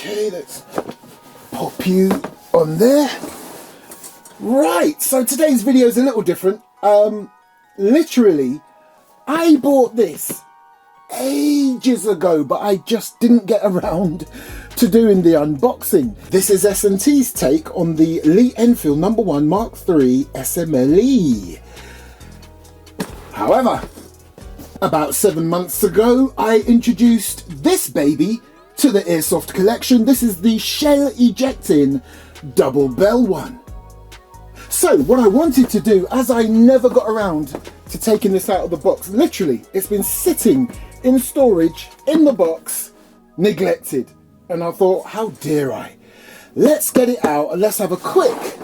Okay, let's pop you on there. Right, so today's video is a little different. Literally, I bought this ages ago, but I just didn't get around to doing the unboxing. This is S&T's take on the Enfield No.1 Mark III SMLE. However, about 7 months ago, I introduced this baby to the Airsoft collection. This is the shell ejecting double bell one. So what I wanted to do, as I never got around to taking this out of the box, literally it's been sitting in storage in the box, neglected, and I thought, how dare I? Let's get it out and let's have a quick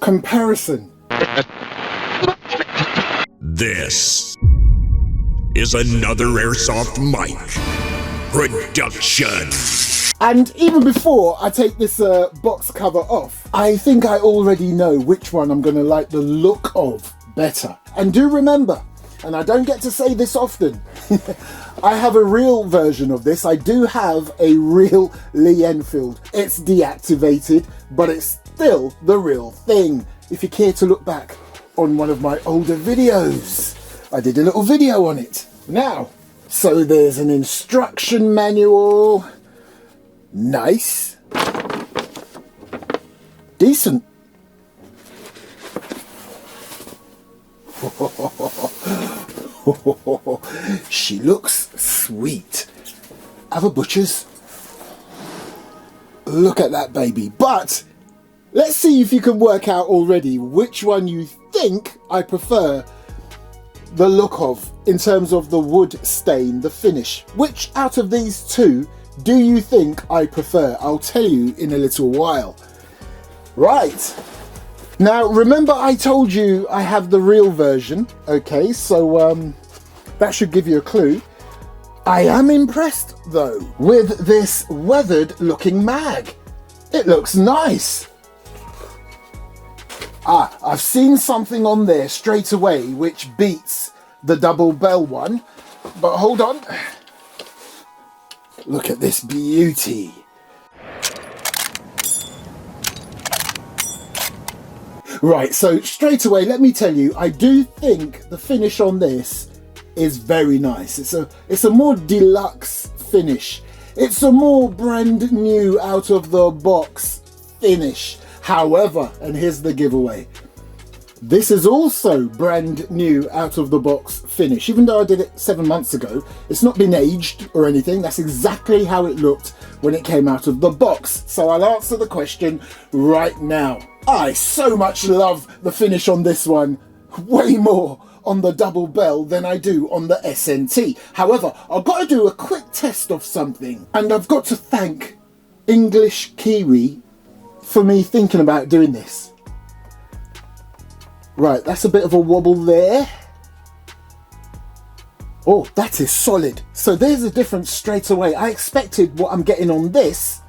comparison. This is another Airsoft mic production. And even before I take this box cover off, I think I already know which one I'm going to like the look of better. And do remember, and I don't get to say this often, I have a real version of this. I do have a real Enfield. It's deactivated, but it's still the real thing. If you care to look back on one of my older videos, I did a little video on it. Now, so there's an instruction manual. Nice. Decent. She looks sweet. Have a butcher's. Look at that baby. But let's see if you can work out already which one you think I prefer the look of in terms of the wood stain, the finish. Which out of these two do you think I prefer? I'll tell you in a little while. Right. Now, remember I told you I have the real version. Okay, so that should give you a clue. I am impressed, though, with this weathered looking mag. It looks nice. I've seen something on there straight away which beats the double bell one. But hold on. Look at this beauty. Right, so straight away, let me tell you, I do think the finish on this is very nice. It's a more deluxe finish. It's a more brand new out of the box finish. However, and here's the giveaway, this is also brand new out of the box finish. Even though I did it 7 months ago, it's not been aged or anything. That's exactly how it looked when it came out of the box. So I'll answer the question right now. I so much love the finish on this one, way more on the double bell than I do on the S&T. However, I've got to do a quick test of something, and I've got to thank MkIII for me thinking about doing this. Right, that's a bit of a wobble there. Oh, that is solid. So there's a difference straight away. I expected what I'm getting on this.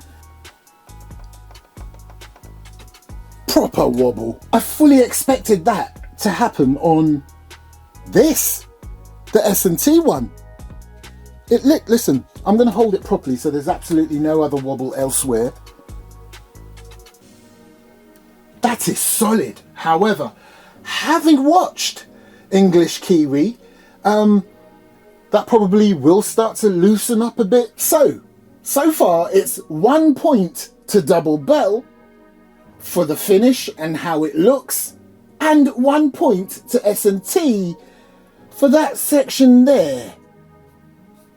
Proper wobble. I fully expected that to happen on this, the S&T one. Listen, I'm going to hold it properly so there's absolutely no other wobble elsewhere. That is solid. However, having watched MkIII, that probably will start to loosen up a bit. So far it's 1 point to double bell for the finish and how it looks, and 1 point to S&T for that section there.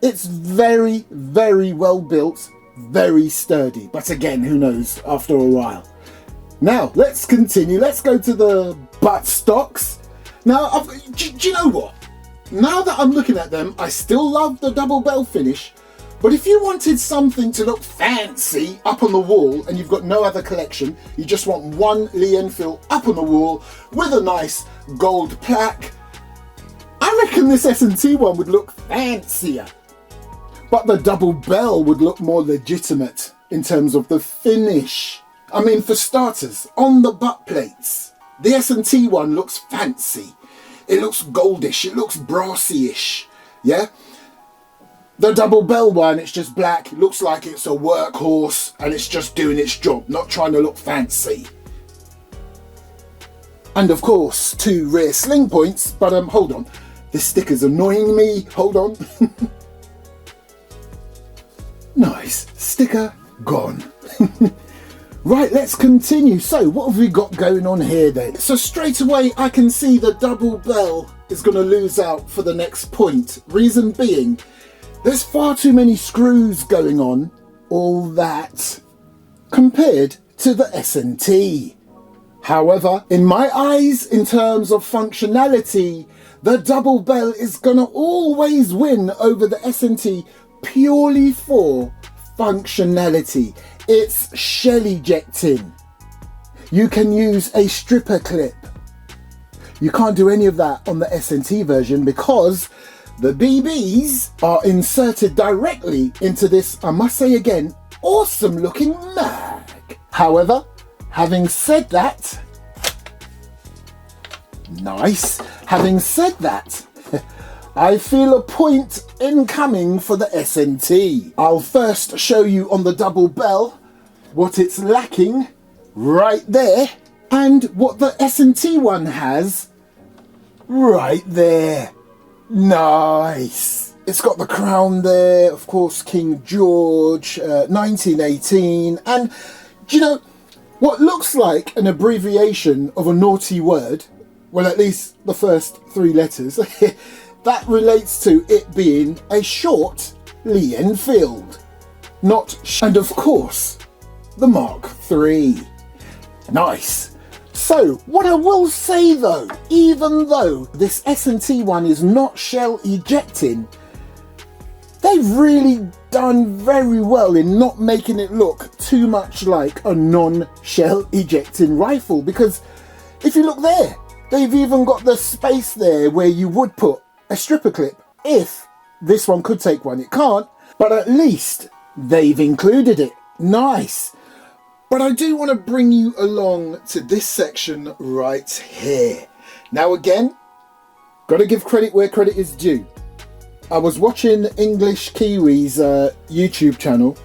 It's very, very well built, very sturdy, but again, who knows after a while. Now, let's continue. Let's go to the butt stocks. Now, do you know what? Now that I'm looking at them, I still love the double bell finish, but if you wanted something to look fancy up on the wall and you've got no other collection, you just want one Enfield up on the wall with a nice gold plaque, I reckon this S&T one would look fancier. But the double bell would look more legitimate in terms of the finish. I mean, for starters, on the butt plates, the S&T one looks fancy. It looks goldish, it looks brassy-ish, yeah? The double bell one, it's just black. It looks like it's a workhorse and it's just doing its job, not trying to look fancy. And of course, 2 rear sling points, but hold on. This sticker's annoying me. Hold on. Nice. Sticker gone. Right, let's continue. So what have we got going on here then? So straight away I can see the double bell is going to lose out for the next point. Reason being, there's far too many screws going on, all that, compared to the S&T. However, in my eyes, in terms of functionality, the double bell is going to always win over the S&T purely for functionality. It's shell ejecting. You can use a stripper clip. You can't do any of that on the S&T version because the BBs are inserted directly into this, I must say again, awesome looking mag. However, having said that, nice. Having said that, I feel a point incoming for the S&T. I'll first show you on the double bell what it's lacking right there and what the S&T one has right there. Nice. It's got the crown there, of course, King George, 1918, and do you know what looks like an abbreviation of a naughty word? Well, at least the first 3 letters. That relates to it being a short Lee Enfield. And of course, the Mark III. Nice. So, what I will say though, even though this S&T one is not shell ejecting, they've really done very well in not making it look too much like a non-shell ejecting rifle, because if you look there, they've even got the space there where you would put a stripper clip if this one could take one. It can't, but at least they've included it. Nice. But I do want to bring you along to this section right here. Now again, got to give credit where credit is due. I was watching English Kiwi's YouTube channel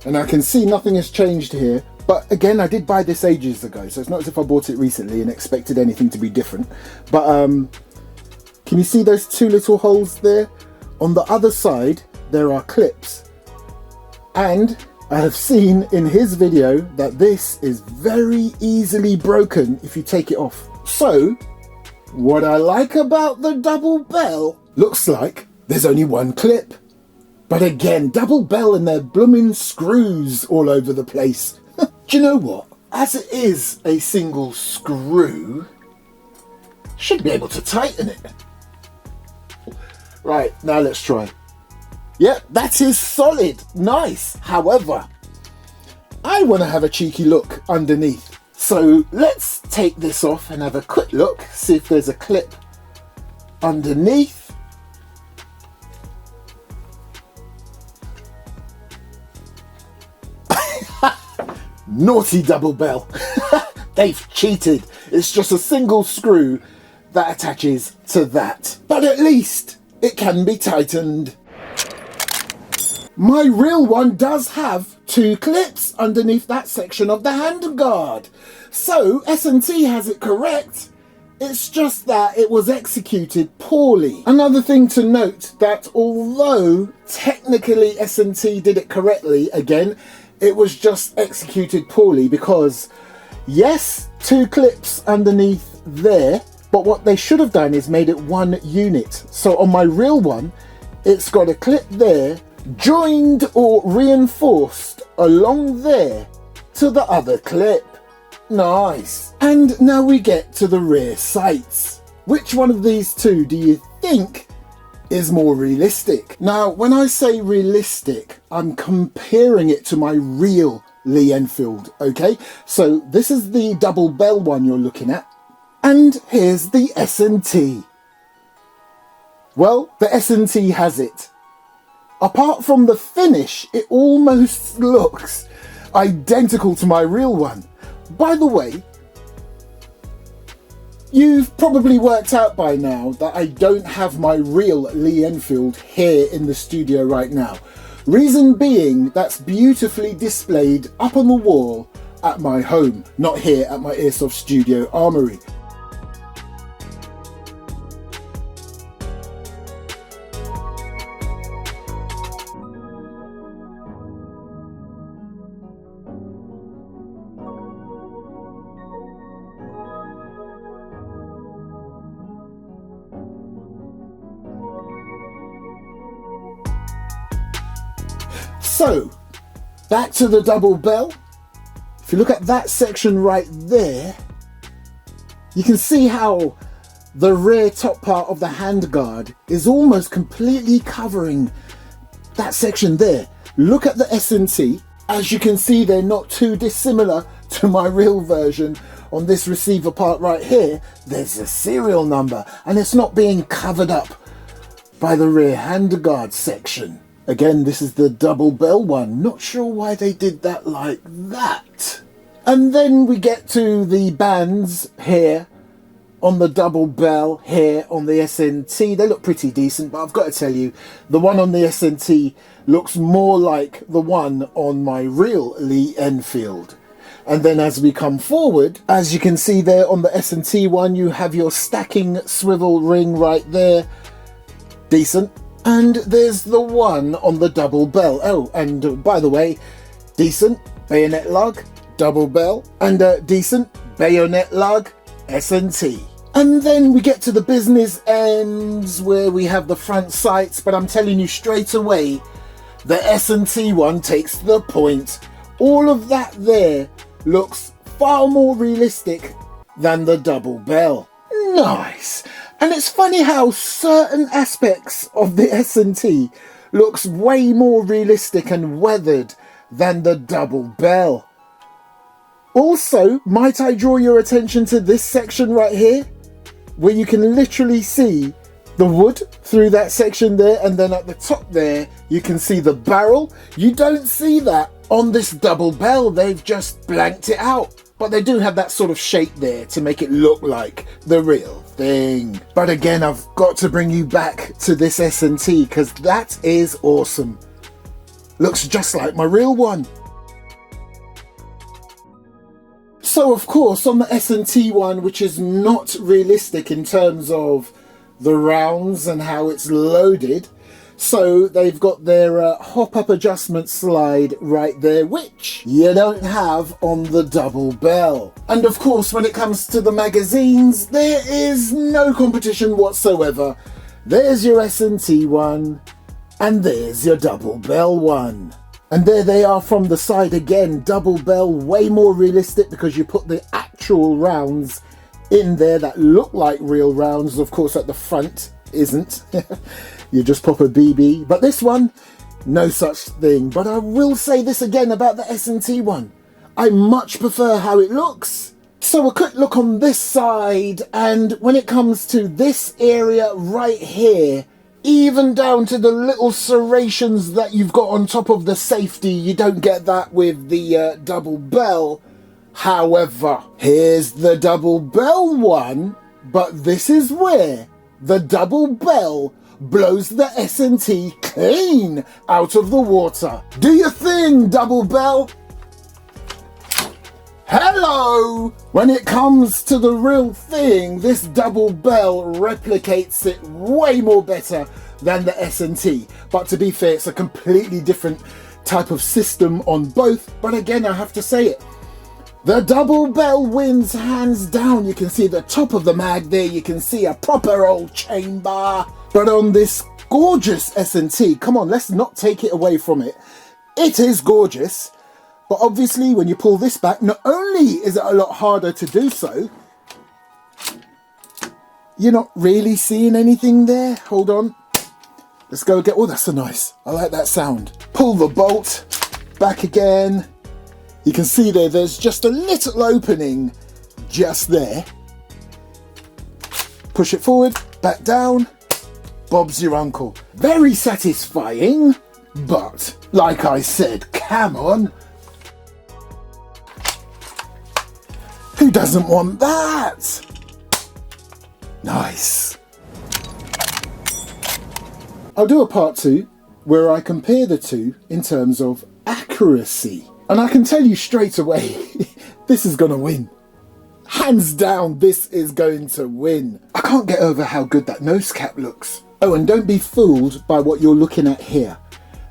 and I can see nothing has changed here. But again, I did buy this ages ago, so it's not as if I bought it recently and expected anything to be different. But can you see those 2 little holes there? On the other side, there are clips. And I have seen in his video that this is very easily broken if you take it off. So, what I like about the double bell, looks like there's only 1 clip. But again, double bell and their blooming screws all over the place. Do you know what? As it is a single screw, should be able to tighten it. Right, now let's try. Yep, that is solid. Nice. However, I want to have a cheeky look underneath. So let's take this off and have a quick look, see if there's a clip underneath. Naughty double bell. They've cheated. It's just a single screw that attaches to that. But at least it can be tightened. My real one does have 2 clips underneath that section of the handguard. So S&T has it correct. It's just that it was executed poorly. Another thing to note, that although technically S&T did it correctly, again, it was just executed poorly because, yes, 2 clips underneath there, but what they should have done is made it 1 unit. So on my real one, it's got a clip there, joined or reinforced along there to the other clip. Nice. And now we get to the rear sights. Which one of these 2 do you think is more realistic? Now, when I say realistic, I'm comparing it to my real Lee Enfield, okay? So this is the double bell one you're looking at, and here's the S&T. Well, the S&T has it. Apart from the finish, it almost looks identical to my real one. By the way, You've probably worked out by now that I don't have my real Lee Enfield here in the studio right now. Reason being, that's beautifully displayed up on the wall at my home, not here at my Airsoft Studio Armoury. So, back to the double bell. If you look at that section right there, you can see how the rear top part of the handguard is almost completely covering that section there. Look at the S&T. As you can see, they're not too dissimilar to my real version. On this receiver part right here, there's a serial number, and it's not being covered up by the rear handguard section. Again, this is the double bell one. Not sure why they did that like that. And then we get to the bands here on the double bell, here on the S&T. They look pretty decent, but I've got to tell you, the one on the S&T looks more like the one on my real Lee Enfield. And then as we come forward, as you can see there on the S&T one, you have your stacking swivel ring right there. Decent. And there's the one on the double bell. Oh, and by the way, decent bayonet lug, double bell, and decent bayonet lug, S&T. And then we get to the business ends where we have the front sights, but I'm telling you straight away, the S&T one takes the point. All of that there looks far more realistic than the double bell. Nice. And it's funny how certain aspects of the S&T looks way more realistic and weathered than the double bell. Also, might I draw your attention to this section right here, where you can literally see the wood through that section there, and then at the top there you can see the barrel. You don't see that on this double bell. They've just blanked it out. But they do have that sort of shape there to make it look like the real thing. But again, I've got to bring you back to this S&T because that is awesome. Looks just like my real one. So of course, on the S&T one, which is not realistic in terms of the rounds and how it's loaded, so they've got their hop-up adjustment slide right there, which you don't have on the double bell. And of course, when it comes to the magazines, there is no competition whatsoever. There's your S&T one, and there's your double bell one. And there they are from the side again. Double bell, way more realistic because you put the actual rounds in there that look like real rounds. Of course, at the front isn't. You just pop a BB. But this one, no such thing. But I will say this again about the S&T one. I much prefer how it looks. So a quick look on this side, and when it comes to this area right here, even down to the little serrations that you've got on top of the safety, you don't get that with the double bell. However, here's the double bell one, but this is where the double bell blows the S&T clean out of the water. Do your thing, double bell. Hello! When it comes to the real thing, this double bell replicates it way more better than the S&T. But to be fair, it's a completely different type of system on both. But again, I have to say it. The double bell wins hands down. You can see the top of the mag there. You can see a proper old chamber. But on this gorgeous S&T, come on, let's not take it away from it. It is gorgeous. But obviously, when you pull this back, not only is it a lot harder to do so, you're not really seeing anything there. Hold on. Let's go get... Oh, that's so nice. I like that sound. Pull the bolt back again. You can see there's just a little opening just there. Push it forward, back down. Bob's your uncle. Very satisfying, but like I said, come on. Who doesn't want that? Nice. I'll do a part 2 where I compare the two in terms of accuracy. And I can tell you straight away, this is gonna win. Hands down, this is going to win. I can't get over how good that nose cap looks. Oh, and don't be fooled by what you're looking at here.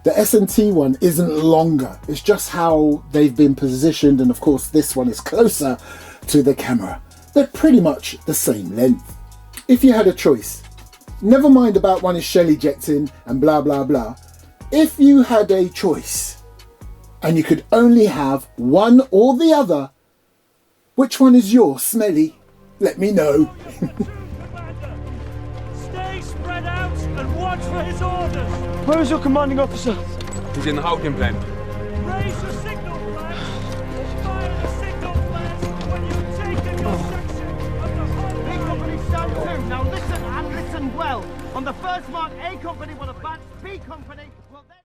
The SMT one isn't longer, it's just how they've been positioned, and of course this one is closer to the camera. They're pretty much the same length. If you had a choice, never mind about one is shell ejecting and blah blah blah. If you had a choice and you could only have one or the other, which one is your SMLE? Let me know. Stay spread out and watch for his orders. Where is your commanding officer? He's in the holding pen. Raise your signal flags. Fire the signal flags when you've taken your section of the whole. B Company stand to. Now listen and listen well. On the first mark, A Company will advance. B Company.